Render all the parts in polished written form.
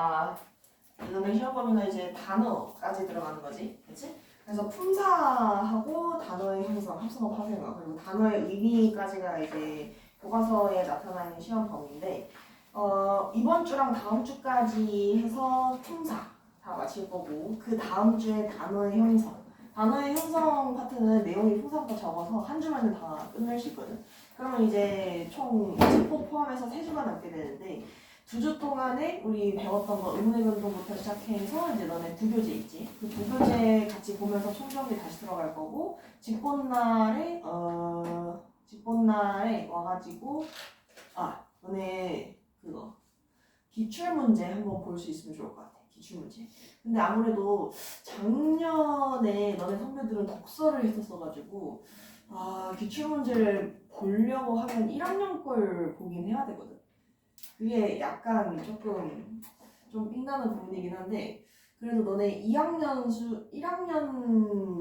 다 너네 시험 범위는 이제 단어까지 들어가는 거지, 그렇지? 그래서 품사하고 단어의 형성, 합성어, 파생어, 그리고 단어의 의미까지가 이제 교과서에 나타나 있는 시험 범위인데, 이번 주랑 다음 주까지 해서 품사 다 마칠 거고, 그 다음 주에 단어의 형성. 단어의 형성 파트는 내용이 풍사보다 적어서 한 주만에 다 끝낼 수 있거든. 그러면 이제 총 20호 포함해서 3주가 남게 되는데, 2주 동안에 우리 배웠던 거 의문의 변동부터 시작해서 이제 너네 2교재 있지. 그 2교재 같이 보면서 총정리 다시 들어갈 거고, 직본날에 와가지고 너네 그거 기출문제 한번 볼 수 있으면 좋을 것 같아. 기출문제. 근데 아무래도 작년에 너네 선배들은 독서를 했었어가지고 기출문제를 보려고 하면 1학년 걸 보긴 해야 되거든. 그게 약간 조금 좀 삥나는 부분이긴 한데, 그래도 너네 1학년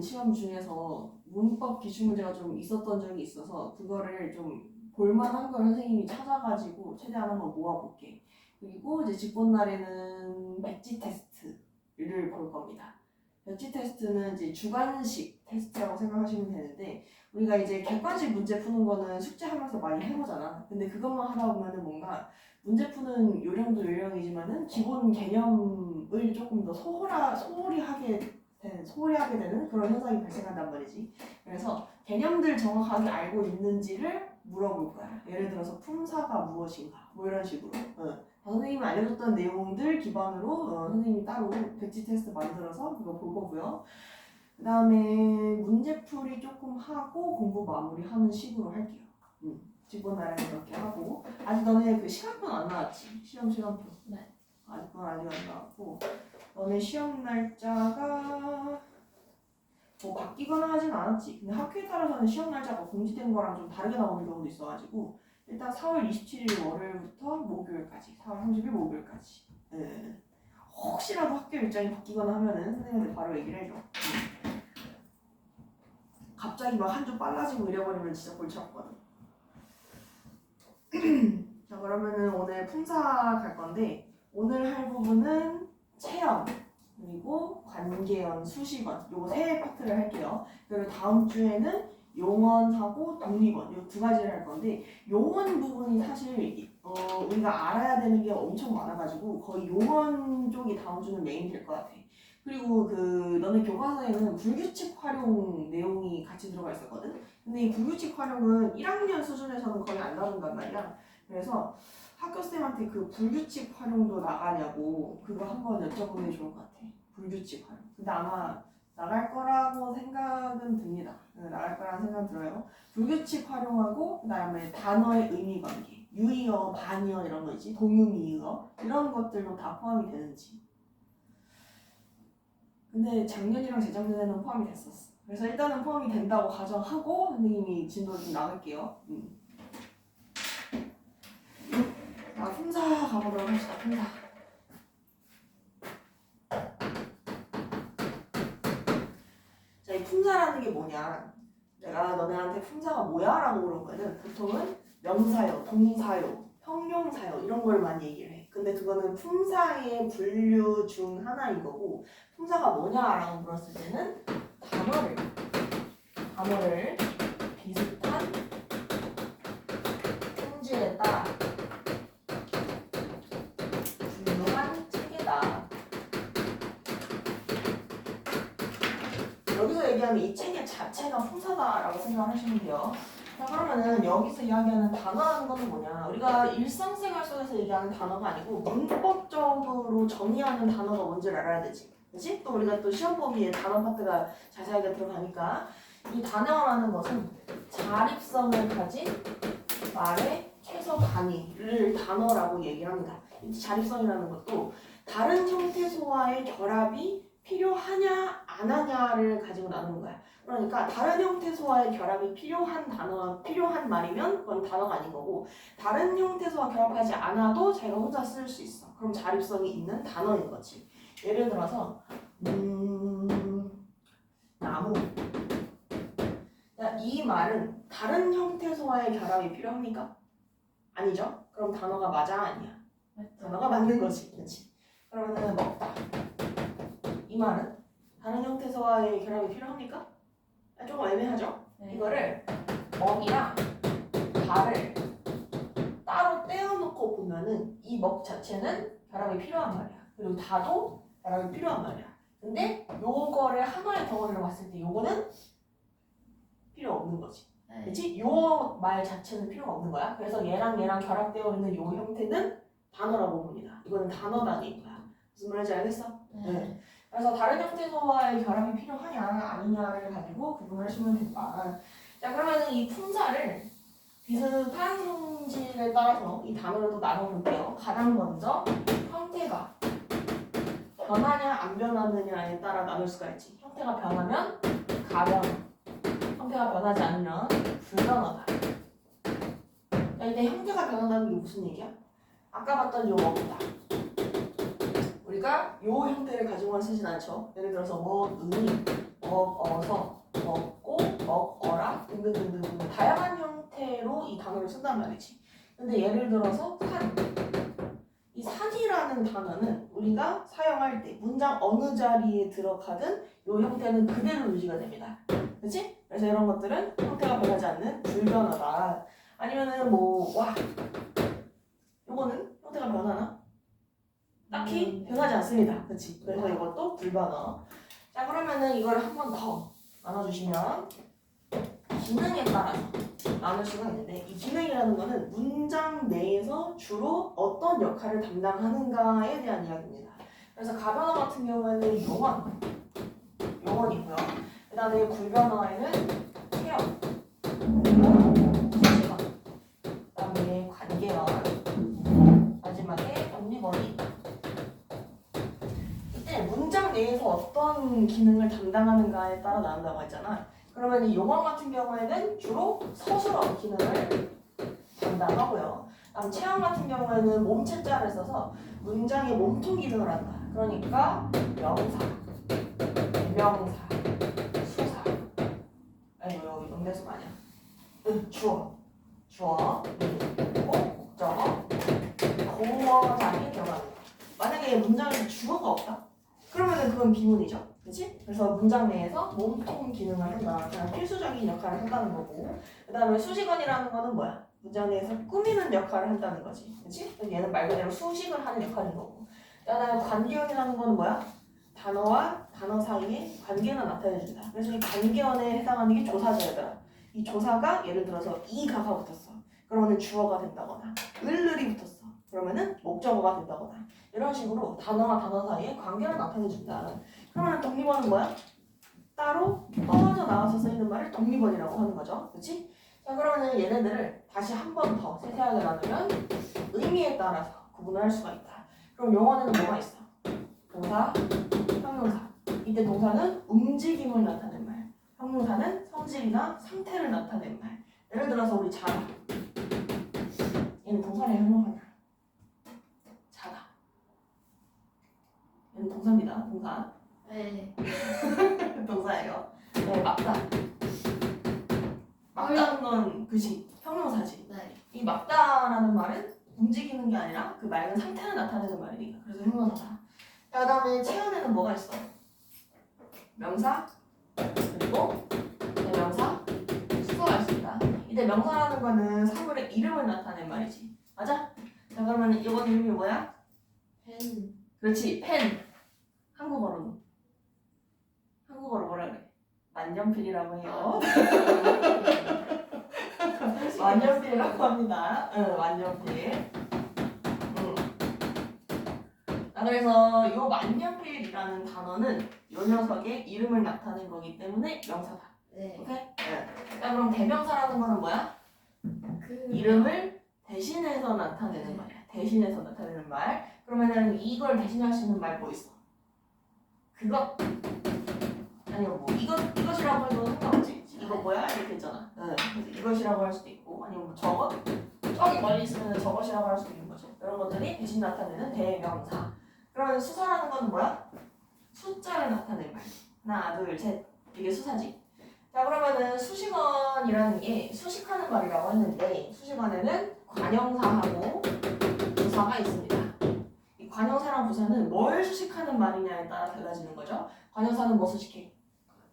시험 중에서 문법 기출문제가 좀 있었던 적이 있어서 그거를 좀 볼만한 걸 선생님이 찾아가지고 최대한 한번 모아볼게. 그리고 이제 직본날에는 백지 테스트를 볼 겁니다. 백지 테스트는 이제 주관식 테스트라고 생각하시면 되는데, 우리가 이제 객관식 문제 푸는 거는 숙제하면서 많이 해보잖아. 근데 그것만 하다 보면은 뭔가 문제 푸는 요령도 요령이지만은 기본 개념을 조금 더 소홀히 하게 되는 그런 현상이 발생한단 말이지. 그래서 개념들 정확하게 알고 있는지를 물어볼 거야. 예를 들어서 품사가 무엇인가 뭐 이런 식으로. 선생님이 알려줬던 내용들 기반으로 선생님이 따로 백지 테스트 만들어서 그거 볼 거고요. 그 다음에 문제풀이 조금 하고 공부 마무리하는 식으로 할게요. 직본날에는 그렇게 하고. 아직 너네 그 시간표 안 나왔지? 시간표. 네. 아직은 아직 안 나왔고, 너네 시험 날짜가 뭐 바뀌거나 하진 않았지. 근데 학교에 따라서는 시험 날짜가 공지된 거랑 좀 다르게 나오는 경우도 있어가지고, 일단 4월 27일 월요일부터 목요일까지, 4월 30일 목요일까지. 혹시라도 학교 일정이 바뀌거나 하면은 선생님한테 바로 얘기를 해줘. 갑자기 막 한 주 빨라지고 이래버리면 진짜 골치 아프거든. 자, 그러면은 오늘 품사 갈 건데, 오늘 할 부분은 체험 그리고 관계연, 수식원 요거 세 파트를 할게요. 그리고 다음 주에는 용언하고 독립원 요 2가지를 할 건데, 용언 부분이 사실 우리가 알아야 되는 게 엄청 많아가지고 거의 용언 쪽이 다음 주는 메인 될 것 같아. 그리고 그 너네 교과서에는 불규칙 활용 내용이 같이 들어가 있었거든. 근데 이 불규칙 활용은 1학년 수준에서는 거의 안 다룬단 말이야. 그래서 학교쌤한테 그 불규칙 활용도 나가냐고 그거 한번 여쭤보는 게 좋을 것 같아. 불규칙 활용. 근데 아마 나갈 거라고 생각은 듭니다. 나갈 거라는 생각 들어요. 불규칙 활용하고, 그 다음에 단어의 의미 관계, 유의어, 반의어 이런 거 있지, 동의어 이런 것들도 다 포함이 되는지. 근데 작년이랑 재작년에는 포함이 됐었어. 그래서 일단은 포함이 된다고 가정하고 선생님이 진도를 좀 나갈게요. 자, 품사 가보도록 합시다. 품사. 자, 이 품사라는 게 뭐냐? 내가 너네한테 품사가 뭐야? 라고 물어보면은 보통은 명사요, 동사요, 형용사요 이런 걸 많이 얘기를 해. 근데 그거는 품사의 분류 중 하나인 거고, 품사가 뭐냐라고 물었을 때는 단어를 비슷한 성질에 따라 분류한 체계다. 여기서 얘기하는 이 체계 자체가 품사다라고 생각하시면 돼요. 자, 그러면은 여기서 이야기하는 단어라는 건 뭐냐? 우리가 일상생활 속에서 얘기하는 단어가 아니고 문법적으로 정의하는 단어가 뭔지를 알아야 되지. 그치? 또 우리가 또 시험 범위에 단어 파트가 자세하게 들어가니까, 이 단어라는 것은 자립성을 가진 말의 최소 단위를 단어라고 얘기를 합니다. 이 자립성이라는 것도 다른 형태소와의 결합이 필요하냐 안 하냐를 가지고 나누는 거야. 그러니까 다른 형태소와의 결합이 필요한 말이면 그건 단어가 아닌 거고, 다른 형태소와 결합하지 않아도 자기가 혼자 쓸 수 있어. 그럼 자립성이 있는 단어인 거지. 예를 들어서 나무. 이 말은 다른 형태소와의 결합이 필요합니까? 아니죠? 그럼 단어가 맞아 아니야? 맞죠. 단어가 맞는 거지. 그렇지? 그러면은 먹다. 이 말은 다른 형태소와의 결합이 필요합니까? 조금 애매하죠? 네. 이거를 먹이랑 다를 따로 떼어놓고 보면은 이 먹 자체는 결합이 필요한 말이야. 그리고 다도 결합이 필요한 말이야. 근데 요거를 하나의 덩어리로 봤을 때 요거는 필요 없는 거지. 네. 그렇지? 요 말 자체는 필요가 없는 거야. 그래서 얘랑 결합되어 있는 요 형태는 단어라고 봅니다. 이거는 단어 단위구나. 무슨 말인지 알겠어? 네. 그래서 다른 형태소와의 결합이 필요하냐 아니냐를 가지고 구분을 하시면 된다. 자, 그러면 이 품사를 비슷한 성질에 따라서 이 단어를 또 나눠볼게요. 가장 먼저 형태가 변하냐 안 변하느냐에 따라 나눌 수가 있지. 형태가 변하면 가변, 형태가 변하지 않으면 불변하다. 자, 이때 형태가 변한다는 게 무슨 얘기야? 아까 봤던 요 먹다. 우리가 요 형태를 가지고만 쓰진 않죠. 예를 들어서 먹으니, 먹어서, 먹고, 먹어라 등등등등 다양한 형태로 이 단어를 쓴단 말이지. 근데 예를 들어서 산. 이 산이라는 단어는 우리가 사용할 때 문장 어느 자리에 들어가든 요 형태는 그대로 유지가 됩니다. 그렇지? 그래서 이런 것들은 형태가 변하지 않는 불변하다. 아니면은 뭐 와. 요거는 형태가 변하나? 딱히 변하지 않습니다. 그렇지? 그래서 이것도 불변어. 자, 그러면은 이걸 한 번 더 나눠주시면 기능에 따라서 나눌 수가 있는데 이 기능이라는 거는 문장 내에서 주로 어떤 역할을 담당하는가에 대한 이야기입니다. 그래서 가변어 같은 경우에는 용언이고요. 그 다음에 불변어에는 체형, 수식어, 그 다음에 관계어, 마지막에 독립어휘. 이때 문장 내에서 어떤 기능을 담당하는가에 따라 나눈다고 했잖아. 그러면 이 용언 같은 경우에는 주로 서술어 기능을 담당하고요. 다음 체형 같은 경우에는 몸체자를 써서 문장의 몸통 기능을 한다. 그러니까 명사, 대명사, 수사. 아이고 여기 명대수가 아니야. 주어, 그리고 목적어, 공어장이 들어가는 거. 만약에 문장에서 주어가 없다? 그러면은 그건 비문이죠. 그렇지? 그래서 문장 내에서 몸통 기능을 한다. 그냥 필수적인 역할을 한다는 거고. 그 다음에 수식어이라는 거는 뭐야? 문장 내에서 꾸미는 역할을 한다는 거지. 그렇지? 얘는 말 그대로 수식을 하는 역할인 거고. 그 다음에 관계어이라는 거는 뭐야? 단어와 단어 사이에 관계가 나타내준다. 그래서 이 관계어에 해당하는 게 조사절이더라. 이 조사가 예를 들어서 이가가 붙었어. 그러면은 주어가 된다거나 을을이 붙었어. 그러면은 목적어가 된다거나 이런 식으로 단어와 단어 사이에 관계를 나타내준다. 그러면 독립어는 뭐야? 따로 떨어져 나와서 쓰이는 말을 독립어이라고 하는 거죠. 그렇지? 자, 그러면 얘네들을 다시 한 번 더 세세하게 나누면 의미에 따라서 구분을 할 수가 있다. 그럼 용어에는 뭐가 있어? 동사, 형용사. 이때 동사는 움직임을 나타낸 말. 형용사는 성질이나 상태를 나타낸 말. 예를 들어서 우리 자다. 얘는 동사냐 형용사냐? 자다. 얘는 동사입니다. 동사. 네. 동사예요. 네, 막다. 막다는 건 그지 형용사지. 네. 이 막다라는 말은 움직이는 게 아니라 그 맑은 상태를 나타내는 말이니까. 그래서 형용사다. 자, 그다음에 체험에는 뭐가 있어? 명사 그리고 대명사 수거가 있습니다. 이때 명사라는 거는 사물의 이름을 나타낸 말이지. 맞아? 자, 그러면 이건 이름이 뭐야? 펜. 그렇지, 펜. 한국어로 뭐라 그래? 만년필이라고 해요. 만년필이라고 합니다. 응, 만년필. 자, 그래서 이 만년필이라는 단어는 이 녀석의 이름을 나타낸 거기 때문에 명사다. 네. 오케이? 네. 자, 그럼 대명사라는 거는 뭐야? 그 이름을 대신해서 나타내는 말이야. 대신해서 나타내는 말. 그러면은 이걸 대신할 수 있는 말 뭐 있어? 그것. 아니면 뭐 이것이라고 해도 상관없지. 이거 뭐야? 이렇게 했잖아. 응. 그래서 이것이라고 할 수도 있고 아니면 뭐 저것. 저기 멀리 있으면 저것이라고 할 수도 있는 거죠. 이런 것들이 대신 나타내는 대명사. 그러면 수사라는 건 뭐야? 숫자를 나타낼 말. 하나, 둘, 셋. 이게 수사지. 자, 그러면은 수식어이라는 게 수식하는 말이라고 했는데 수식어에는 관형사하고 부사가 있습니다. 이 관형사랑 부사는 뭘 수식하는 말이냐에 따라 달라지는 거죠. 관형사는 뭐 수식해?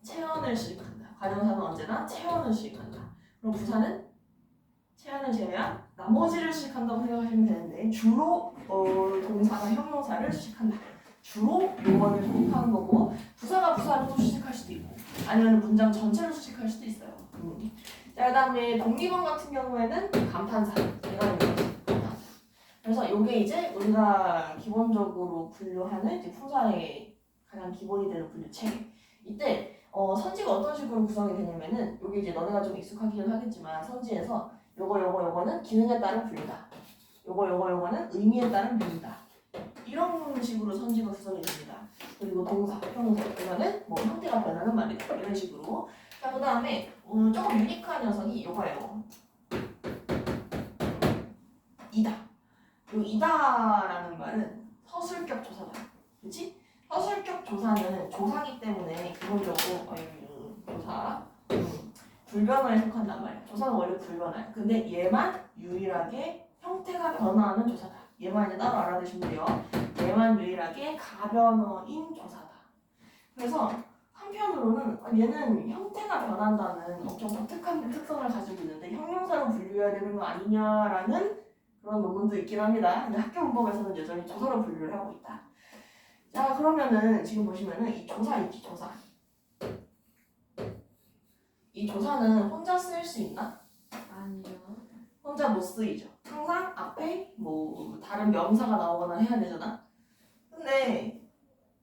체언을 수식한다. 관형사는 언제나 체언을 수식한다. 그럼 부사는 체언을 제외한 나머지를 수식한다고 생각하시면 되는데 주로 동사나 형용사를 수식한다. 주로 요거를 수식하는 거고 부사가 부사를 또 수식할 수도 있고 아니면 문장 전체를 수식할 수도 있어요. 자, 그다음에 독립어 같은 경우에는 감탄사 얘가 있는 거지. 감탄사. 그래서 요게 이제 우리가 기본적으로 분류하는 이제 품사의 가장 기본이 되는 분류 체계. 이때 선지가 어떤 식으로 구성이 되냐면은 여기 이제 너네가 좀 익숙하기는 하겠지만 선지에서 요거는 기능에 따른 분류다. 요거는 의미에 따른 분류다. 이런 식으로 선지가 구성이 됩니다. 그리고 동사, 형용사 이거는 뭐 형태가 변하는 말이다. 이런 식으로. 자, 그 다음에 조금 유니크한 녀석이 요거예요. 이다. 요 이다라는 말은 서술격 조사다. 그렇지? 서술격 조사는 조사기 때문에 기본적으로 조사 불변어에 속한단 말이야. 조사는 원래 불변어야. 근데 얘만 유일하게 형태가 변화하는 조사다. 얘만 이제 따로 알아두시면 돼요. 얘만 유일하게 가변어인 조사다. 그래서 한편으로는 얘는 형태가 변한다는 엄청 독특한 특성을 가지고 있는데 형용사로 분류해야 되는 거 아니냐라는 그런 논문도 있긴 합니다. 근데 학교 문법에서는 여전히 조사로 분류를 하고 있다. 자, 그러면은 지금 보시면은 이 조사 있지, 조사. 이 조사는 혼자 쓸 수 있나? 아니요. 혼자 못 쓰이죠. 항상 앞에 뭐 다른 명사가 나오거나 해야 되잖아. 근데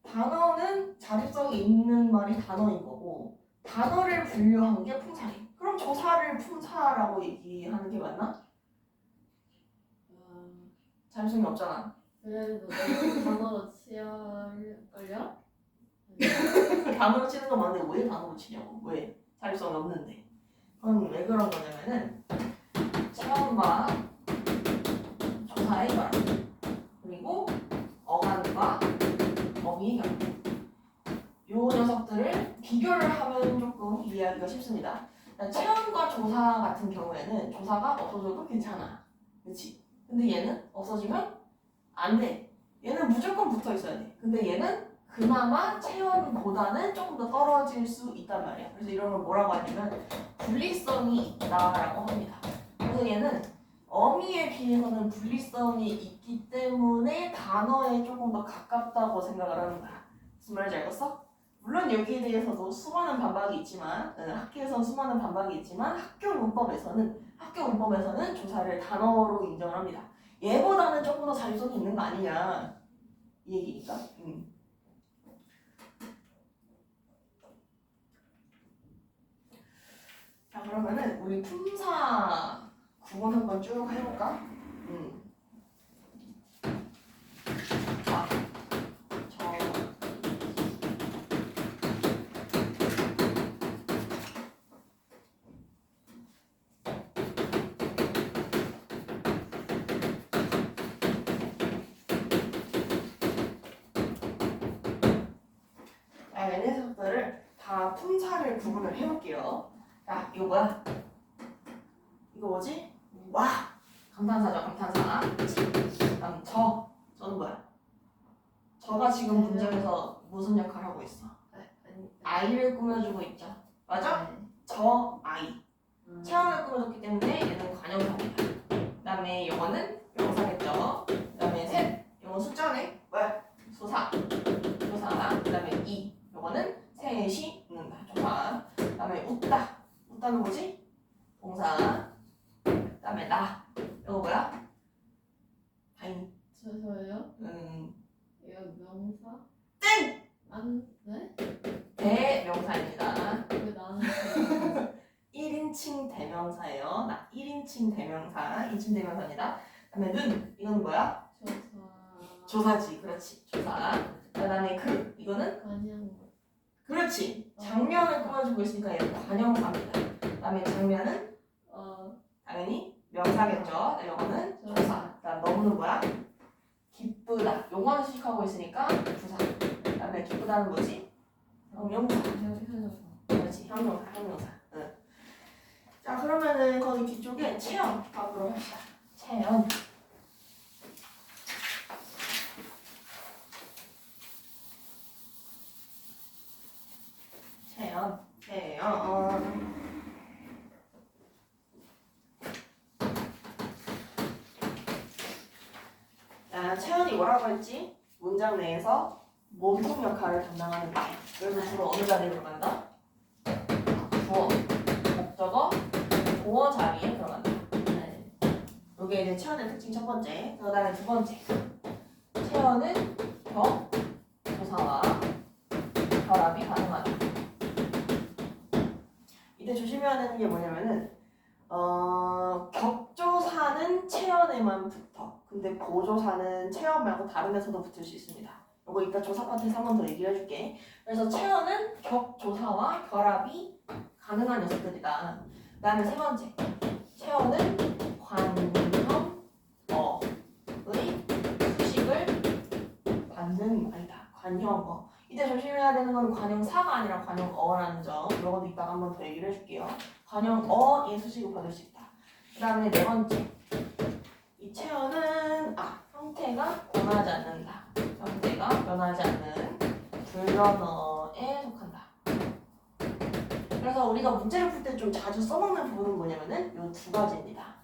단어는 자립성이 있는 말이 단어인 거고 단어를 분류한 게 품사래. 그럼 조사를 품사라고 얘기하는 게 맞나? 자립성이 없잖아. 그래도 너무 단어로 치열걸요? 단어로 치는 건 맞는데 왜 단어로 치냐고. 왜? 자립성이 없는데. 그건 왜 그런 거냐면은 체험과 조사의 결합 그리고 어간과 어휘의 결합 요 녀석들을 비교를 하면 조금 이해하기가 쉽습니다. 체험과 조사 같은 경우에는 조사가 없어져도 괜찮아. 그렇지? 근데 얘는 없어지면 안 돼. 얘는 무조건 붙어 있어야 돼. 근데 얘는 그나마 체험보다는 조금 더 떨어질 수 있단 말이야. 그래서 이런 걸 뭐라고 하냐면 분리성이 있다라고 합니다. 그래서 얘는 어미에 비해서는 분리성이 있기 때문에 단어에 조금 더 가깝다고 생각을 하는 거야. 무슨 말인지 알겠어? 물론 여기에 대해서도 수많은 반박이 있지만 학교에서는 수많은 반박이 있지만 학교 문법에서는 조사를 단어로 인정을 합니다. 얘보다는 조금 더 자율성이 있는 거 아니냐 이 얘기니까. 자, 그러면은 우리 품사 구분 한번 쭉 해볼까? 자, 얘네 녀석들을 다 품사를 구분을 해볼게요. 자, 이거 뭐야? 이거 뭐지? 와! 감탄사죠, 감탄사. 그치? 다음 저는 뭐야? 저가 지금 문장에서 무슨 역할을 하고 있어? 아이를 꾸며주고 있죠. 맞아? 저 아이. 체험을 꾸며줬기 때문에 얘는 관형사입니다. 그 다음에 이거는 명사겠죠. 그 다음에 셋. 이건 숫자네. 뭐야? 조사. 그 다음에 이. 이거는 셋이 웃는다. 조사. 그 다음에 웃다. 웃다는 뭐지? 동사. 그 다음에 나. 이거 뭐야? 아니. 저요? 이거 명사? 땡! 네? 대명사입니다. 왜 나는 1인칭 대명사예요. 나 1인칭 대명사. 2인칭 대명사입니다. 그 다음에 눈. 이거는 뭐야? 조사지. 그렇지. 조사. 그 다음에 이거는? 관양. 그렇지. 장면을 꾸며주고 있으니까 얘는 관형사입니다. 그 다음에 장면은? 당연히 명사겠죠. 이거는 조사. 그 다음 너무는 뭐야? 기쁘다. 용어를 수식하고 있으니까 부사. 그 다음에 기쁘다는 뭐지? 형용사. 그렇지. 형용사. 응. 자, 그러면은 거기 뒤쪽에 체험 가보도록 합시다. 체험. 자, 채연이 뭐라고 했지? 문장 내에서 모든 역할을 담당하는 거. 그래서 주로 어느 자리에 들어간다? 주어, 목적어, 보어 자리에 들어간다. 네. 이게 이제 채연의 특징 첫 번째. 그 다음에 두 번째. 채연은 격, 조사와 결합이 가능하다. 이때 조심해야 되는 게 뭐냐면은 격조사는 채연에만 붙어. 근데 보조사는 채연 말고 다른 데서도 붙을 수 있습니다. 이거 이따 조사 파트에서 한 번 더 얘기를 해줄게. 그래서 채연은 격조사와 결합이 가능한 녀석들이다. 그 다음에 세 번째. 채연은 관형어의 수식을 받는 말이다. 관형어. 이때 조심해야 되는 건 관형사가 아니라 관형어라는 점. 이것도 이따가 한 번 더 얘기를 해줄게요. 관형어의 수식을 받을 수 있다. 그 다음에 네 번째. 이 채연은 형태가 변하지 않는다. 형태가 변하지 않는 불변어에 속한다. 그래서 우리가 문제를 풀 때 좀 자주 써먹는 부분은 뭐냐면은 이 두 가지입니다.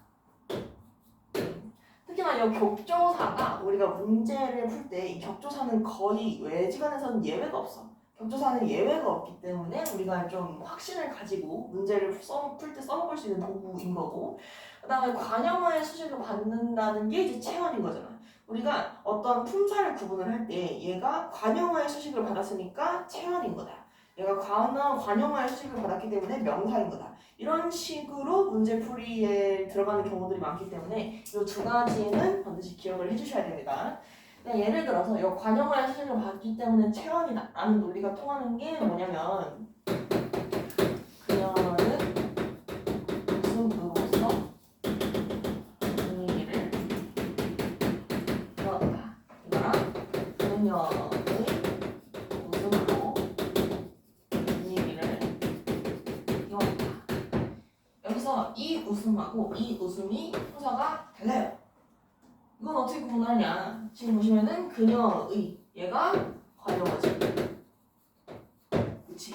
특히나 이 격조사가 우리가 문제를 풀 때 이 격조사는 거의 외지간에서는 예외가 없어. 격조사는 예외가 없기 때문에 우리가 좀 확신을 가지고 문제를 풀 때 써먹을 수 있는 도구인 거고, 그 다음에 관형어의 수식을 받는다는 게 이제 채연인 거잖아. 우리가 어떤 품사를 구분을 할 때 얘가 관형어의 수식을 받았으니까 채연인 거다. 얘가 관형어의 수식을 받았기 때문에 명사인 거다. 이런 식으로 문제풀이에 들어가는 경우들이 많기 때문에 이 두 가지는 반드시 기억을 해주셔야 됩니다. 예를 들어서 이 관형어의 수식을 받기 때문에 채연이다 라는 논리가 통하는 게 뭐냐면, 그녀는 무슨 의로서 분위기를 띄웠다. 이거랑 그녀의 웃음으로 분위기를 띄웠다. 여기서 이 웃음하고 이 웃음이 형사가 달라요. 이건 어떻게 구분하냐? 지금 보시면은 그녀의 얘가 관형어지. 그치?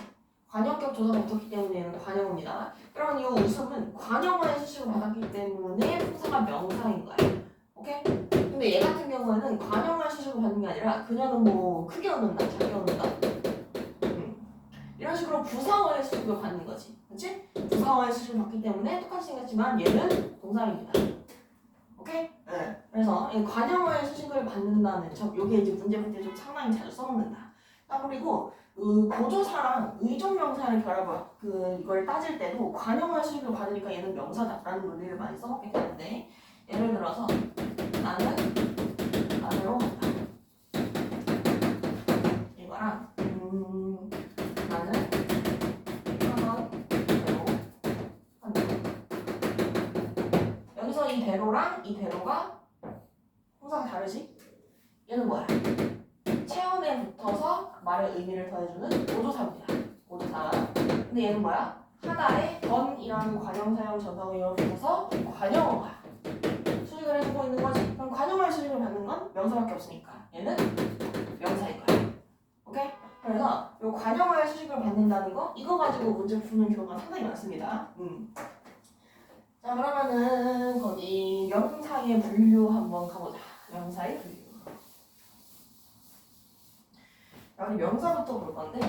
관형격 조사가 붙었기 때문에 얘는 관형어입니다. 그러면 이 웃음은 관형어의 수식을 받았기 때문에 품사가 명사인 거예요. 오케이? 근데 얘 같은 경우에는 관형어의 수식을 받는 게 아니라 그녀는 뭐 크게 웃는다, 작게 웃는다. 이런 식으로 부사어의 수식을 받는 거지. 그치? 부사어의 수식을 받기 때문에 똑같이 생겼지만 얘는 동사입니다. 오케이? 네. 그래서 관형어의 수식을 받는다는 점, 요게 이제 문제 풀 때 좀 상당히 자주 써먹는다. 그리고 보조사랑 의존명사를 이걸 따질 때도 관형어의 수식을 받으니까 얘는 명사다라는 논리를 많이 써먹게 되는데, 예를 들어서 나는 나대로 간다. 이거랑 나는 하나대로 간다. 여기서 이 대로랑 이 대로가 형사가 다르지? 얘는 뭐야? 채연에 붙어서 말의 의미를 더해주는 보조사입니다. 보조사. 근데 얘는 뭐야? 하나의 던이라는 관형사형 전성의어 붙어서 관형어가 수식을 해주고 있는 거지. 그럼 관형어의 수식을 받는 건 명사밖에 없으니까 얘는 명사인 거야. 오케이? 그래서 이 관형어의 수식을 받는다는 거, 이거 가지고 문제 푸는 경우가 상당히 많습니다. 자, 그러면은 거기 명사의 분류 한번 가보자. 명사의 분류. 여기 명사부터 볼 건데,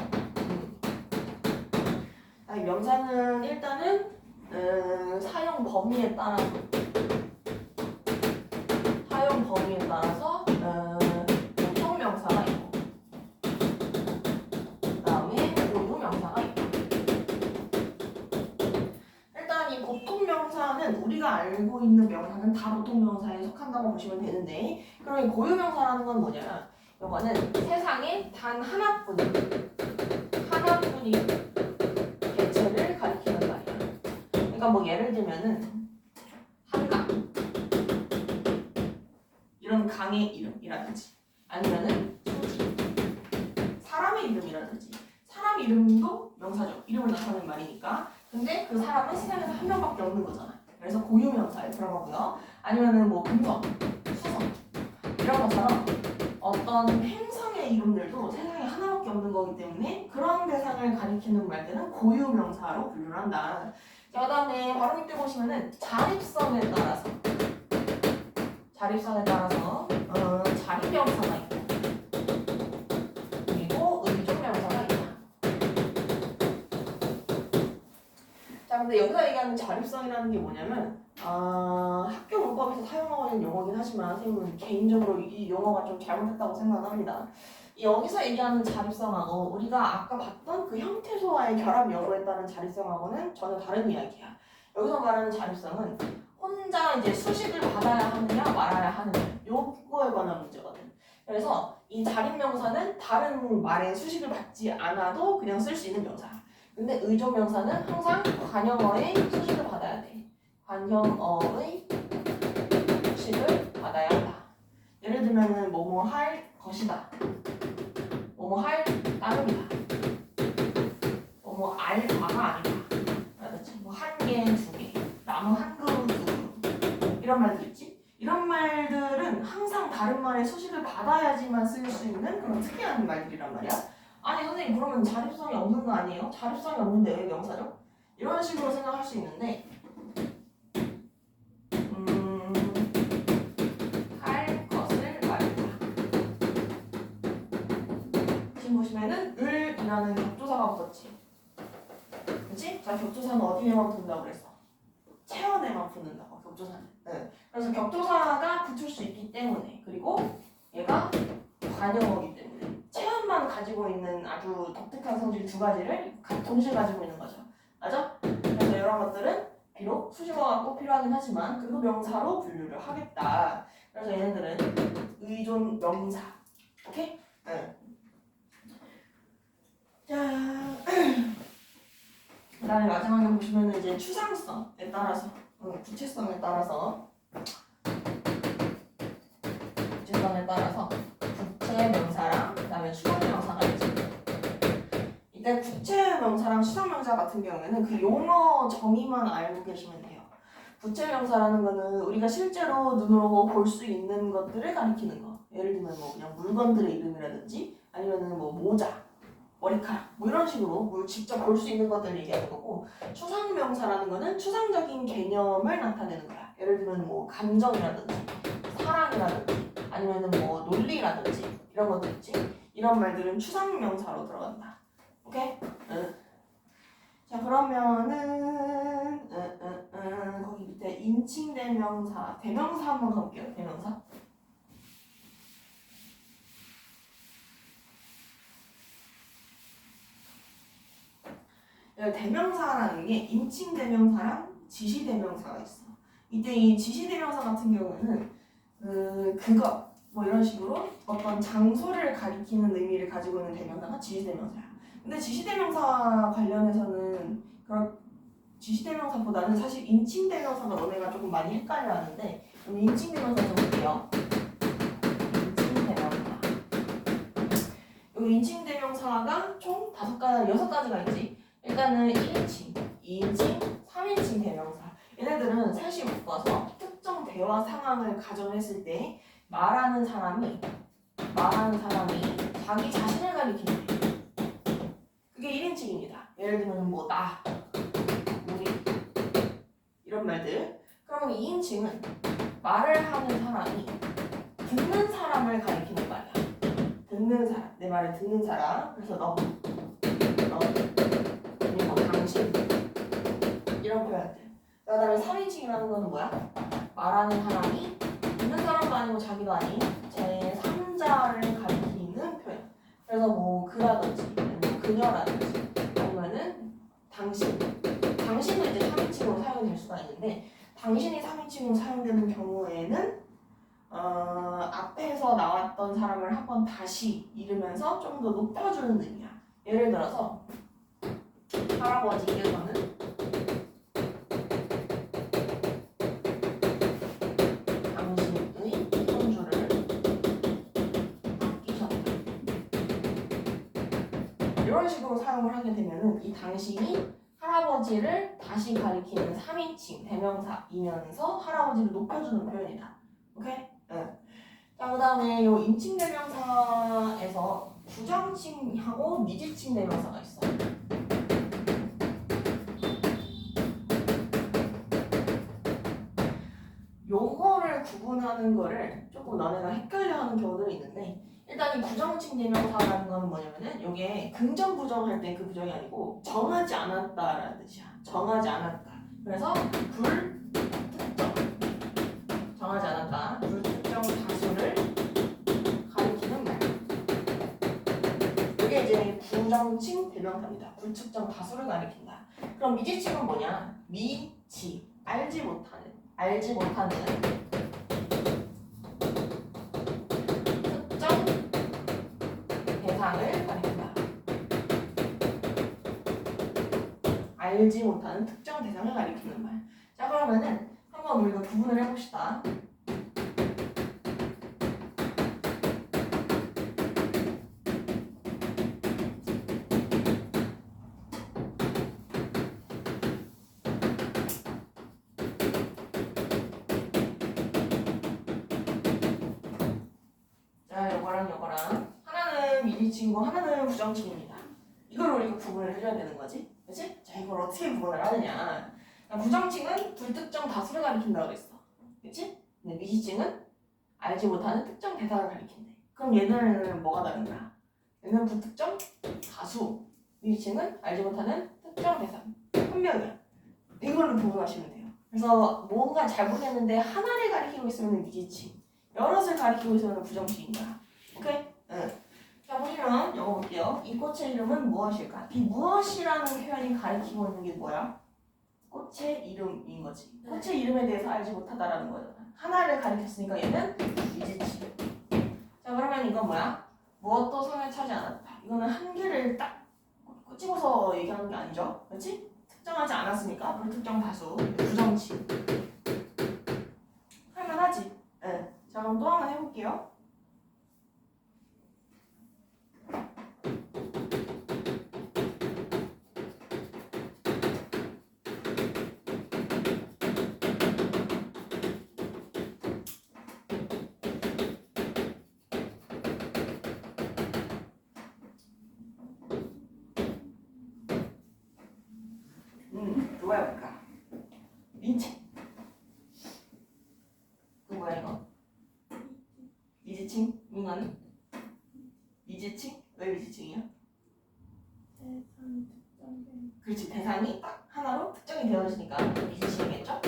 명사는 일단은 사용 범위에 따라서 보통 명사가 있고, 그 다음에 고유 명사가 있고. 일단 이 보통 명사는 우리가 알고 있는 명사는 다 보통 명사에 속한다고 보시면 되는데, 그럼 이 고유 명사라는 건 뭐냐? 이거는 세상에 단 하나뿐인 개체를 가리키는 말이야. 그러니까 뭐 예를 들면은 한강, 이런 강의 이름이라든지, 아니면은 수지, 사람의 이름이라든지. 사람 이름도 명사죠. 이름을 나타내는 말이니까. 근데 그 사람은 세상에서 한 명밖에 없는 거잖아. 그래서 고유 명사에 들어가고요. 아니면은 뭐 금성, 수성 이런 것처럼 어떤 행성의 이름들도 세상에 하나밖에 없는 거기 때문에 그런 대상을 가리키는 말들은 고유 명사로 분류를 한다. 자, 그 다음에 바로 밑에 보시면은 자립성에 따라서 수상명사가 있고 그리고 의존명사가 있다. 자, 근데 여기서 얘기하는 자립성이라는 게 뭐냐면 학교 문법에서 사용하고 있는 용어긴 하지만 선생님은 개인적으로 이 용어가 좀 잘못됐다고 생각합니다. 여기서 얘기하는 자립성하고 우리가 아까 봤던 그 형태소와의 결합 여부에 따른 자립성하고는 전혀 다른 이야기야. 여기서 말하는 자립성은 혼자 이제 수식을 받아야 하느냐 말아야 하느냐 요거에 관한 문제거든. 그래서 이 자립명사는 다른 말에 수식을 받지 않아도 그냥 쓸 수 있는 명사. 근데 의존명사는 항상 관형어의 수식을 받아야 돼. 관형어의 수식을 받아야 한다. 예를 들면은 뭐뭐 할 것이다. 뭐뭐 할 따름이다. 뭐뭐 알 바가 아니다. 라든지 뭐 한 개, 두 개, 나무 한 그루, 두 그루 이런 말들 있지? 이런 말들은 항상 다른 말의 수식을 받아야지만 쓸 수 있는 그런 특이한 말들이란 말이야. 아니 선생님 그러면 자립성이 없는 거 아니에요? 자립성이 없는데 왜 명사죠? 이런 식으로 생각할 수 있는데 할 것을 말한다. 지금 보시면은 을이라는 격조사가 붙었지. 그치? 자, 격조사는 어디에만 붙는다고 그랬어? 체언에만 붙는다고, 격조사는. 네. 그래서 격조사가 붙을 수 있기 때문에, 그리고 얘가 관형어기 때문에 체언만 가지고 있는 아주 독특한 성질 두 가지를 동시에 가지고 있는 거죠. 맞아? 그래서 이런 것들은 비록 수식어가 꼭 필요하긴 하지만 그래도 명사로 분류를 하겠다. 그래서 얘네들은 의존 명사. 오케이? 네. 자, 그 다음에 마지막에 보시면 이제 추상성에 따라서, 구체성에 따라서, 구체명사랑 그 다음에 추상명사가 있죠. 일단 구체명사랑 추상명사 같은 경우에는 그 용어 정의만 알고 계시면 돼요. 구체명사라는 거는 우리가 실제로 눈으로 볼 수 있는 것들을 가리키는 거. 예를 들면 뭐 그냥 물건들의 이름이라든지 아니면은 뭐 모자, 머리카락 뭐 이런 식으로 직접 볼 수 있는 것들을 얘기하는 거고, 추상명사라는 거는 추상적인 개념을 나타내는 거야. 예를 들면 뭐 감정이라든지 사랑이라든지 아니면은 뭐 논리라든지 이런 것들 있지. 이런 말들은 추상명사로 들어간다. 오케이? 응. 자, 그러면은 거기 밑에 인칭 대명사, 대명사 한번 가볼게요. 대명사. 대명사라는 게 인칭 대명사랑 지시 대명사가 있어. 이때 이 지시 대명사 같은 경우에는 그것 뭐 이런 식으로 어떤 장소를 가리키는 의미를 가지고 있는 대명사가 지시 대명사야. 근데 지시 대명사 관련해서는 그런 지시 대명사보다는 사실 인칭 대명사가 너네가 조금 많이 헷갈려하는데, 그럼 인칭 대명사 좀 볼게요. 인칭 대명사. 여기 인칭 대명사가 총 6가지가 있지. 일단은 1인칭, 2인칭, 3인칭 대명사. 얘네들은 셋이 묶어서 특정 대화 상황을 가정했을 때 말하는 사람이 자기 자신을 가리키는 거예요. 그게 1인칭입니다. 예를 들면 뭐 나, 우리 이런 말들. 그러면 2인칭은 말을 하는 사람이 듣는 사람을 가리키는 말이야. 듣는 사람, 내 말을 듣는 사람. 그래서 너 그리고 당신 이런 표현들. 그 다음에 3인칭이라는 거는 뭐야? 말하는 사람이 듣는 사람도 아니고 자기도 아닌 제3자를 가리키는 표현. 그래서 뭐 그라든지 뭐 그녀라든지 아니면은 당신도 이제 3인칭으로 사용될 수가 있는데, 당신이 3인칭으로 사용되는 경우에는 앞에서 나왔던 사람을 한번 다시 이르면서 좀 더 높여주는 의미야. 예를 들어서 할아버지께서는 당신의 손주를 아끼셨다. 이런 식으로 사용을 하게 되면은 이 당신이 할아버지를 다시 가리키는 3인칭 대명사이면서 할아버지를 높여주는 표현이다. 오케이? 응. 자, 그 다음에 요 인칭 대명사에서 부정칭하고 미지칭 대명사가 있어. 요거를 구분하는 거를 조금 너네가 헷갈려하는 경우들이 있는데 일단 이 부정칭 대명사라는 거는 뭐냐면은 요게 긍정 부정할 때 그 부정이 아니고 정하지 않았다라는 뜻이야. 정하지 않았다. 그래서 불특정 정하지 않았다. 불특정 다수를 가리키는 말. 이게 이제 부정칭 대명사입니다. 불특정 다수를 가리킨다. 그럼 미지칭은 뭐냐? 미지 알지 못하는 특정 대상을 가리킨다. 알지 못하는 특정 대상을 가리키는 말. 자 그러면은 한번 우리가 구분을 해봅시다. 자 요거랑 하나는 미지칭이고 하나는 부정칭입니다. 이걸 우리가 구분을 해줘야 되는 거지, 그렇지? 자 이걸 어떻게 구분을 하느냐? 부정칭은 불특정 다수를 가리킨다고 그랬어, 그렇지? 근데 미지칭은 알지 못하는 특정 대상을 가리킨대. 그럼 얘는 뭐가 다른 거야? 얘는 불특정 다수, 미지칭은 알지 못하는 특정 대상. 한 명이야. 이걸로 구분하시면 돼요. 그래서 뭔가 잘 모르겠는데 하나를 가리키고 있으면 미지칭, 여럿을 가리키고 있으면 부정칭인 거야. 오케이? 응. 자 보시면 이거 볼게요. 이 꽃의 이름은 무엇일까? 이 무엇이라는 표현이 가리키고 있는 게 뭐야? 꽃의 이름인 거지. 꽃의 이름에 대해서 알지 못하다라는 거잖아. 하나를 가리켰으니까 얘는 미지칭. 자 그러면 이건 뭐야? 무엇도 성을 차지 않았다. 이거는 한 개를 딱 찝어서 얘기하는 게 아니죠, 그렇지? 특정하지 않았으니까 불특정 다수, 부정칭. 할만하지? 네. 자 그럼 또 하나 해볼게요. 누가 해볼까? 민채. 그 뭐야 이거? 미지칭? 민거는? 미지칭? 왜 미지칭이야? 그렇지, 대상이 딱 하나로 특정이 되어지니까 미지칭이겠죠?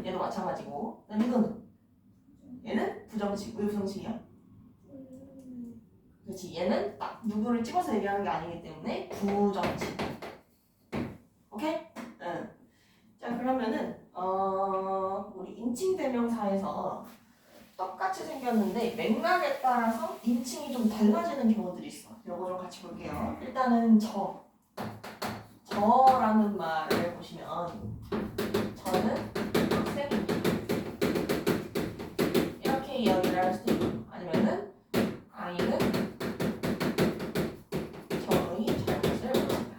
얘도 마찬가지고. 그다음 이거는? 얘는 부정칭. 왜 부정칭이야? 그렇지, 얘는 딱 누구를 찍어서 얘기하는 게 아니기 때문에 부정칭. 오케이? 응. 자 그러면은 우리 인칭 대명사에서 똑같이 생겼는데 맥락에 따라서 인칭이 좀 달라지는 경우들이 있어. 요거 좀 같이 볼게요. 일단은 저라는 말을 보시면 저는 학생입니다. 이렇게 이야기를 할 수도 있고 아니면은 아이는 저의 잘못을 모른다.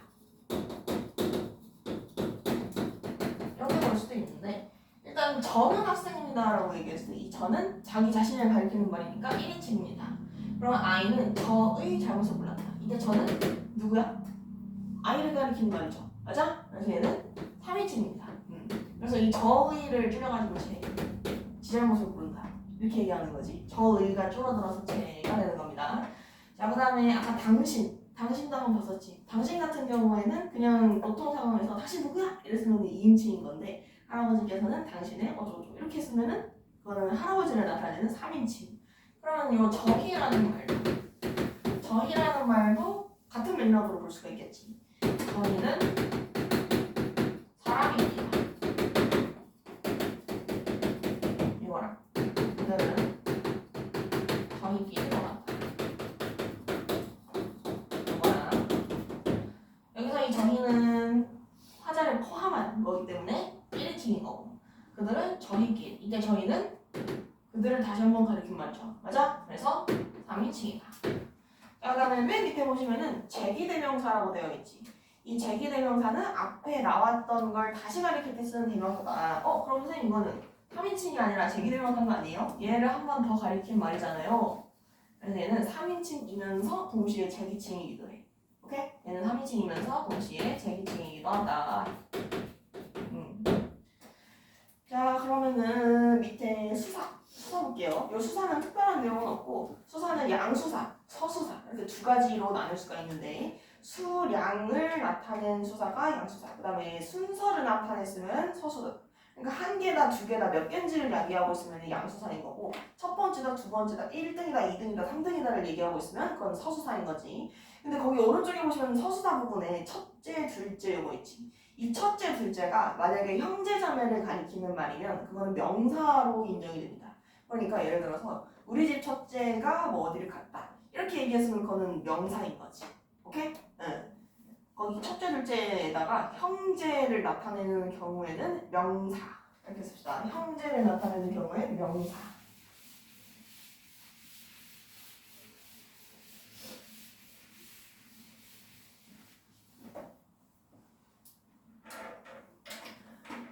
이렇게 볼 수도 있는데 일단 저는 학생입니다라고 얘기했을 때 이 저는 자기 자신을 가리키는 말이니까 1인칭입니다. 그럼 아이는 저의 잘못을 몰랐다. 이때 저는 누구야? 아이를 가리키는 말이죠. 맞아? 그래서 얘는 3인칭입니다. 그래서 이 저의를 줄여가지고 지 잘못을 모른다. 이렇게 얘기하는 거지. 저의가 줄어들어서 제가 되는 겁니다. 자, 그 다음에 아까 당신도 한번 봤었지. 당신 같은 경우에는 그냥 보통 상황에서 당신 누구야? 이랬으면 2인칭인 건데 할아버지께서는 당신의 어쩌고저쩌고 이렇게 했으면은 그거는 할아버지를 나타내는 3인칭. 그러면 이 저희라는 말도 같은 맥락으로 볼 수가 있겠지. 저희는 사람입니다. 이거랑 그들은 저희끼리 놀았다. 이거랑 여기서 이 저희는 화자를 포함한 거기 때문에 1인칭인 거고 그들은 저희끼리. 이때 저희는 그들을 다시 한번 가리킨 말이죠. 맞아? 그래서 3인칭이다. 그 다음에 맨 밑에 보시면은 제기대명사라고 되어 있지. 이 제기대명사는 앞에 나왔던 걸 다시 가리킬 때 쓰는 대명사다. 그럼 선생님 이거는 3인칭이 아니라 제기대명사는 아니에요? 얘를 한 번 더 가리킨 말이잖아요. 그래서 얘는 3인칭이면서 동시에 제기칭이기도 해. 오케이? 얘는 3인칭이면서 동시에 제기칭이기도 한다. 자 그러면은 밑에 다음에 수사 볼게요. 이 수사는 특별한 내용은 없고 수사는 양수사, 서수사 이렇게 두 가지로 나눌 수가 있는데 수량을 나타낸 수사가 양수사, 그 다음에 순서를 나타냈으면 서수사. 그러니까 한 개다 두 개다 몇 개인지를 얘기하고 있으면 양수사인 거고 첫 번째다 두 번째다 1등이다 2등이다 3등이다를 얘기하고 있으면 그건 서수사인 거지. 근데 거기 오른쪽에 보시면 서수사 부분에 첫째, 둘째 이거 있지. 이 첫째, 둘째가 만약에 형제자매를 가리키는 말이면 그거는 명사로 인정이 됩니다. 그러니까 예를 들어서 우리 집 첫째가 뭐 어디를 갔다 이렇게 얘기했으면 그거는 명사인 거지. 오케이? 응. 거기 첫째, 둘째에다가 형제를 나타내는 경우에는 명사 이렇게 씁시다. 형제를 나타내는 경우에 명사.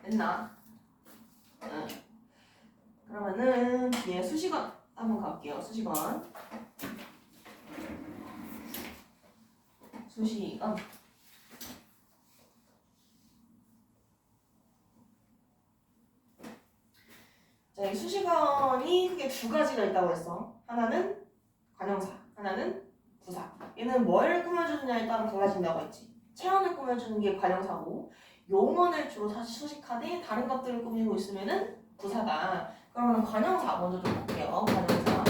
됐나? 응. 그러면은 뒤에 수식어 한번 가볼게요. 수식어. 자, 이 수식어이 크게 두 가지가 있다고 했어. 하나는 관형사, 하나는 부사. 얘는 뭘 꾸며주느냐에 따라 달라진다고 했지. 체험을 꾸며주는 게 관형사고 용언을 주로 사실 수식하되 다른 것들을 꾸미고 있으면은 부사다. 그러면 관형사 먼저 좀 볼게요. 관형사.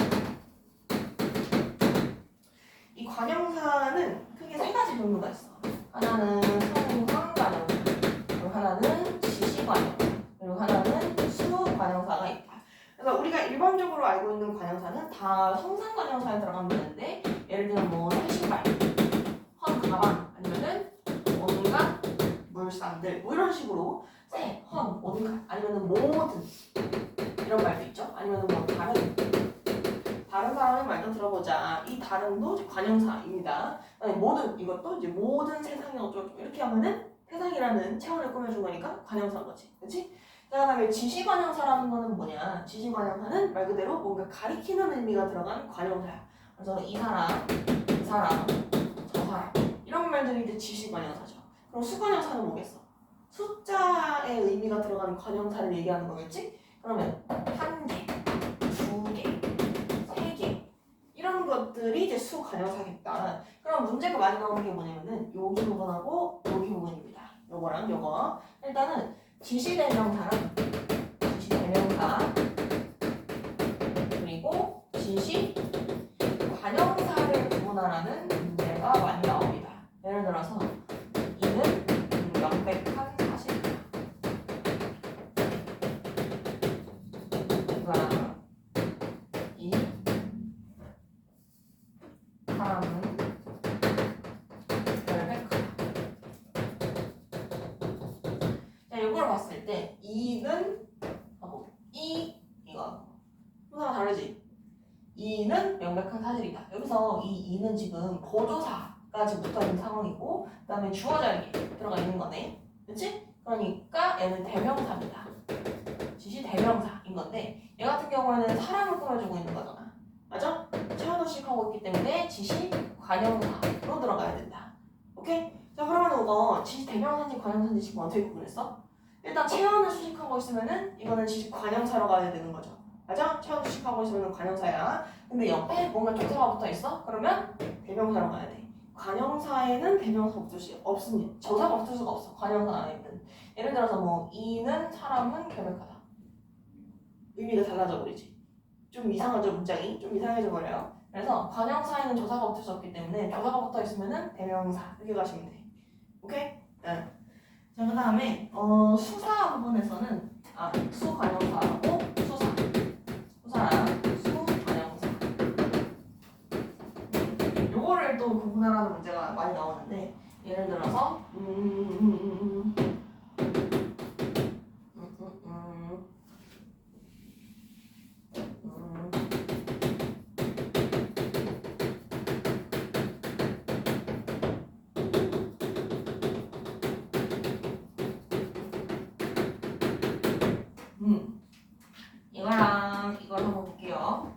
이 관형사는 크게 세 가지 종류가 있어. 하나는 성관 관형사, 그리고 하나는 지시 관형사, 그리고 하나는 수 관형사가 있다. 그래서 우리가 일반적으로 알고 있는 관형사는 다 성상 관형사에 들어가면 되는데 예를 들면 뭐 신발, 헌 가방, 아니면은 온갖 물상들 뭐 이런 식으로 새, 헌, 온갖 아니면은 모든 이런 말도 있죠. 아니면은 뭐 다른 사람의 말도 들어보자. 이 다른도 관형사입니다. 아니, 모든 이것도 이제 모든 세상이 어쩌고 이렇게 하면은 세상이라는 체험을 꾸며준 거니까 관형사인 거지, 그렇지? 그다음에 지시관형사라는 거는 뭐냐? 지시관형사는 말 그대로 뭔가 가리키는 의미가 들어간 관형사야. 그래서 이 사람, 저 사람 이런 말들이 이제 지시관형사죠. 그럼 수관형사는 뭐겠어? 숫자의 의미가 들어가는 관형사를 얘기하는 거겠지? 그러면 한 개, 두 개, 세 개 이런 것들이 이제 수관형사겠다. 그럼 문제가 많이 나오는 게 뭐냐면은 여기 부분하고 여기 부분입니다. 요거랑 요거. 일단은 지시대명사랑 지시대명사 그리고 지시관형사를 구분하라는 문제가 많이 나옵니다. 예를 들어서 이는 명백한 사실이다. 이거랑 이 사람은 이걸 봤을 때 이는 하고 이거 순서가 다르지? 이는 명백한 사실이다. 여기서 이 이는 지금 보조사가 지금 붙어있는 상황이고 그 다음에 주어 자리에 들어가 있는 거네. 그치? 그러니까 얘는 대명사입니다. 지시 대명사인 건데 얘 같은 경우에는 사람을 꾸며주고 있는 거잖아. 맞아? 채워넣식 하고 있기 때문에 지시 관형사로 들어가야 된다. 오케이? 자 그러면 이거 지시 대명사인지 관형사인지 지금 어떻게 구분했어? 일단 체온을 수식하고 있으면은 이거는 지식 관형사로 가야 되는 거죠. 맞아? 체온 수식하고 있으면 관형사야. 근데 옆에 뭔가 조사가 붙어 있어? 그러면 대명사로 가야 돼. 관형사에는 대명사 붙을 수 없습니다. 조사가 붙을 수가 없어. 관형사 안에는. 예를 들어서 뭐 이는 사람은 계획하다. 의미가 달라져 버리지. 좀 이상하죠 문장이? 좀 이상해져 버려요. 그래서 관형사에는 조사가 붙을 수 없기 때문에 조사가 붙어 있으면은 대명사 이렇게 가시면 돼. 오케이? 응. 자, 그 다음에 수사 부분에서는 수관형사하고 수사랑 수관형사 요거를 또 구분하라는 문제가 많이 나오는데 예를 들어서 이거랑 이걸 한번 볼게요.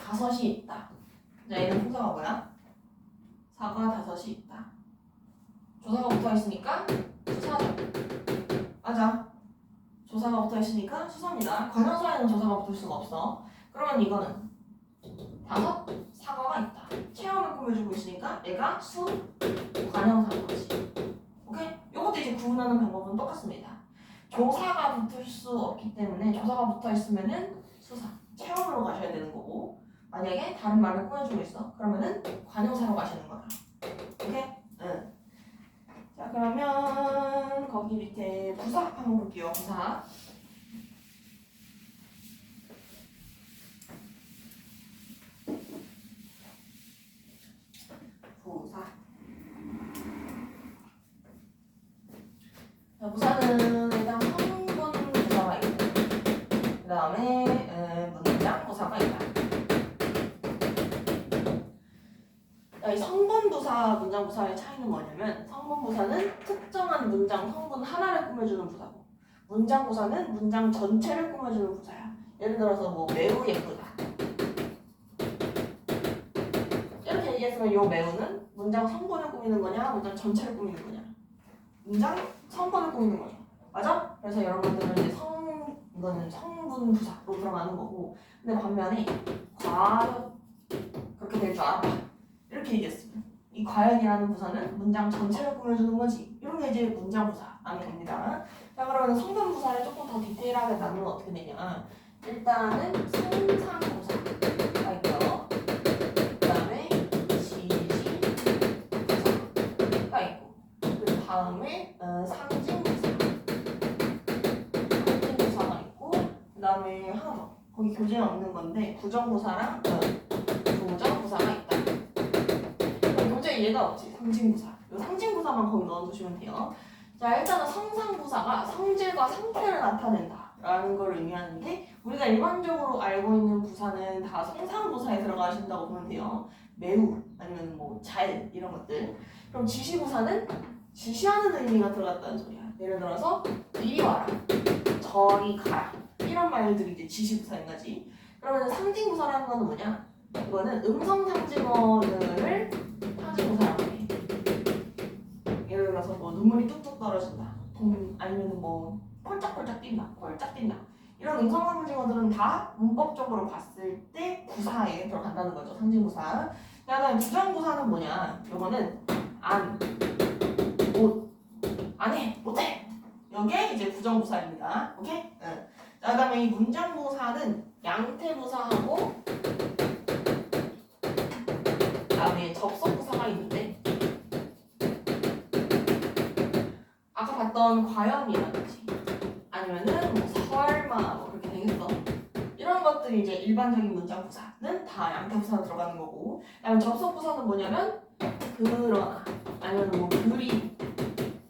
다섯이 있다. 자, 얘는 품사가 뭐야? 사과 다섯이 있다. 조사가 붙어 있으니까 수사죠. 맞아. 조사가 붙어 있으니까 수사입니다. 관형사에는 조사가 붙을 수가 없어. 그러면 이거는 5 사과가 있다. 체험을 꾸며주고 있으니까 얘가 수 관형사인 거지. 오케이? 요것도 이제 구분하는 방법은 똑같습니다. 조사가 붙을 수 없기 때문에 조사가 붙어 있으면은 수사, 체험으로 가셔야 되는 거고, 만약에 다른 말을 꾸며주고 있어. 그러면은 관형사로 가시는 거야. 오케이? 응. 자, 그러면 거기 밑에 부사 한번 볼게요. 부사. 부사. 자, 부사는 일단 성분 부사가 있고, 그 다음에 문장 부사가 있다. 자, 이 성분 부사, 문장 부사의 차이는 뭐냐면, 성분 부사는 특정한 문장 성분 하나를 꾸며주는 부사고, 문장 부사는 문장 전체를 꾸며주는 부사야. 예를 들어서 뭐 매우 예쁘다. 이렇게 얘기했으면 이 매우는 문장 성분을 꾸미는 거냐, 문장 전체를 꾸미는 거냐. 문장 성분을 꾸미는 거죠. 맞아? 그래서 이런 것들은 이제 이거는 성분 부사로 들어가는 거고, 근데 반면에 과연 그렇게 될 줄 알아. 이렇게 얘기했으면 이 과연이라는 부사는 문장 전체를 꾸며주는 거지. 이런 게 이제 문장 부사라는 겁니다. 자, 그러면 성분 부사를 조금 더 디테일하게 나누면 어떻게 되냐. 일단은 상상 부사가 있고요. 그 다음에 지시 부사가 있고, 그 다음에 상징 부사가 있고, 그 다음에 하나 더. 거기 교재에 없는 건데 부정부사랑 부정부사가 있다. 교재에 얘가 없지. 상징부사. 이 상징부사만 거기 넣어두시면 돼요. 자, 일단은 성상부사가 성질과 상태를 나타낸다 라는 걸 의미하는데, 우리가 일반적으로 알고 있는 부사는 다 성상부사에 들어가신다고 보면 돼요. 매우 아니면 뭐 잘 이런 것들. 그럼 지시부사는 지시하는 의미가 들어갔다는 소리야. 예를 들어서 이리 와라, 저리 가라, 이런 말들이 이제 지시부사인 거지. 그러면 상징부사라는 건 뭐냐? 이거는 음성 상징어들을 상징부사라고 해. 예를 들어서 뭐 눈물이 뚝뚝 떨어진다, 아니면 뭐 펄짝펄짝 뛴다, 펄짝 뛴다, 이런 음성 상징어들은 다 문법적으로 봤을 때 부사에 들어간다는 거죠. 상징부사. 그다음에 부정부사는 뭐냐? 이거는 안, 못, 안 해, 못해. 이게 이제 부정부사입니다. 오케이? 응. 자, 그다음에 이 문장부사는 양태부사하고 그다음에 접속부사가 있는데, 아까 봤던 과연이라든지 아니면은 뭐 설마 뭐 그렇게 되겠어. 이런 것들이 이제 일반적인 문장부사는 다 양태부사로 들어가는 거고, 그다음에 접속부사는 뭐냐면 그러나 아니면 뭐 그리.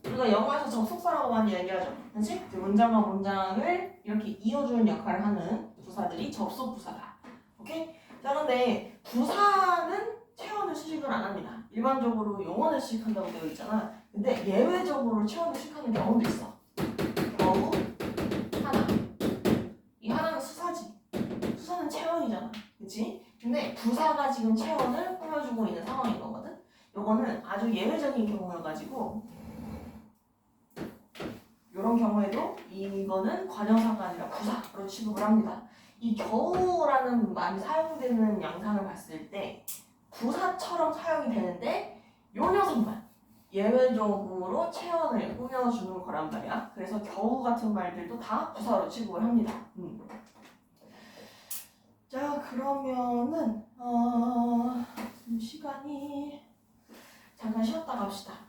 우리가 영어에서 접속사라고 많이 얘기하죠. 그렇지? 문장과 문장을 이렇게 이어주는 역할을 하는 부사들이 접속부사다. 오케이? 자, 그런데 부사는 체언을 수식을 안 합니다. 일반적으로 용언을 수식한다고 되어 있잖아. 근데 예외적으로 체언을 수식하는 경우도 있어. 겨우 하나. 이 하나는 수사지. 수사는 체언이잖아. 그치? 근데 부사가 지금 체언을 꾸며주고 있는 상황인 거거든. 요거는 아주 예외적인 경우여가지고, 이런 경우에도 이거는 관형사가 아니라 부사로 취급을 합니다. 이 겨우라는 말이 사용되는 양상을 봤을 때 부사처럼 사용이 되는데, 요 녀석만 예외적으로 체언을 꾸며주는 거란 말이야. 그래서 겨우 같은 말들도 다 부사로 취급을 합니다. 자, 그러면은 시간이 잠깐 쉬었다 갑시다.